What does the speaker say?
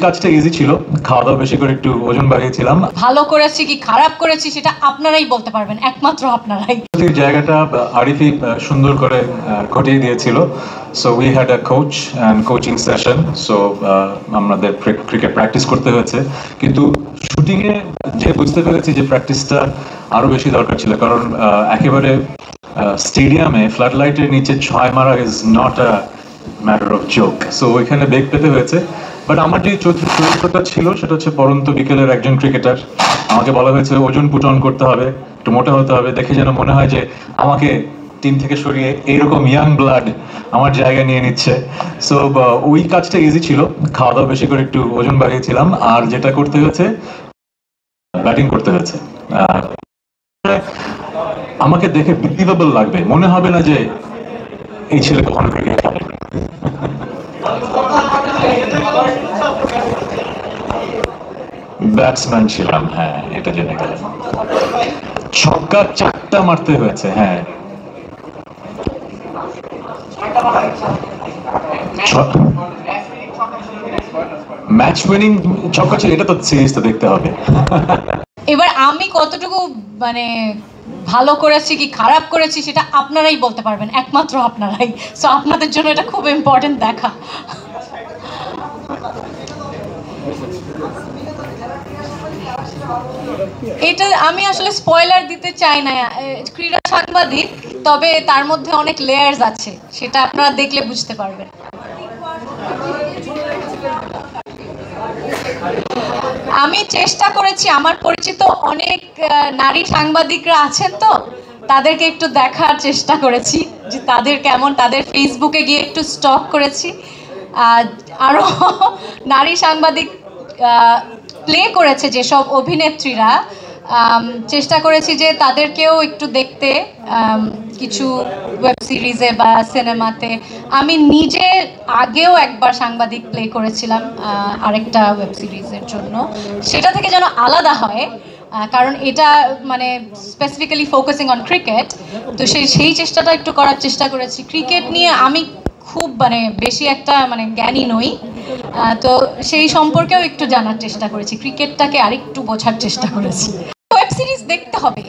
কাজটা ইজি ছিল, খাওয়া দাওয়া বেশি করে একটু ওজন বাড়িয়েছিলাম। ভালো করেছি কি খারাপ করেছি সেটা আপনারাই বলতে পারবেন, একমাত্র আপনারাই। এই জায়গাটা আরিফি সুন্দর করে ঘটিয়ে দিয়েছিল। So we had a coach and coaching session. So আমাদের ক্রিকেট প্র্যাকটিস করতে হয়েছে, কিন্তু শুটিংয়ে যে বুঝতে পেরেছি যে প্র্যাকটিসটা আরও বেশি দরকার ছিল, কারণ একেবারে স্টেডিয়ামে ফ্লাড লাইটের নিচে 6 মারা is not a matter of joke. So ওইখানে বেগ পেতে হয়েছে। বাট আমার যে চরিত্রটা ছিল সেটা হচ্ছে পরন্ত বিকেলের একজন ক্রিকেটার। আমাকে বলা হয়েছে ওজন পুট অন করতে হবে, একটু মোটা হতে হবে, দেখে যেন মনে হয় যে আমাকে টিম থেকে সরিয়ে এইরকম ইয়াং ব্লাড আমার জায়গা নিয়ে নিচ্ছে। সো ওই কাজটা ইজি ছিল, খাওয়া দাওয়া বেশি করে একটু ওজন বাড়িয়েছিলাম। আর যেটা করতে হয়েছে, ব্যাটিং করতে হয়েছে। আমাকে দেখে বিলিভেবল লাগবে, মনে হবে না যে এই ছেলে কখনো ক্রিকেট খেলে। ব্যাটসম্যান ছিলাম, হ্যাঁ, এটা জেনে গেলেন। ছক্কা 4টা মারতে হয়েছে, হ্যাঁ। ম্যাচ উইনিং ছক্কা ছিল, এটা তো সিরিজ তো দেখতে হবে। এবার আমি কতটুকু মানে ভালো করেছি কি খারাপ করেছি সেটা আপনারাই বলতে পারবেন, একমাত্র আপনারাই। সো আপনাদের জন্য এটা খুব ইম্পর্টেন্ট দেখা। এটা আমি আসলে স্পয়লার দিতে চাই না, ক্রীড়া সাংবাদিক, তবে তার মধ্যে অনেক লেয়ার্স আছে, সেটা আপনারা দেখলে বুঝতে পারবেন। আমি চেষ্টা করেছি, আমার পরিচিত অনেক নারী সাংবাদিকরা আছেন, তো তাদেরকে একটু দেখার চেষ্টা করেছি যে তাদের কেমন, তাদের ফেসবুকে গিয়ে একটু স্টক করেছি। আরও নারী সাংবাদিক প্লে করেছে যেসব অভিনেত্রীরা, চেষ্টা করেছি যে তাদেরকেও একটু দেখতে, কিছু ওয়েব সিরিজে বা সিনেমাতে। আমি নিজে আগেও একবার সাংবাদিক প্লে করেছিলাম আরেকটা ওয়েব সিরিজের জন্য, সেটা থেকে যেন আলাদা হয়, কারণ এটা মানে স্পেসিফিক্যালি ফোকাসিং অন ক্রিকেট। তো সেই চেষ্টাটা একটু করার চেষ্টা করেছি। ক্রিকেট নিয়ে আমি খুব মানে বেশি একটা মানে জ্ঞানী নই, তো সেই সম্পর্কেও একটু জানার চেষ্টা করেছি, ক্রিকেটটাকে আরেকটু বোঝার চেষ্টা করেছি। ওয়েব সিরিজ দেখতে হবে।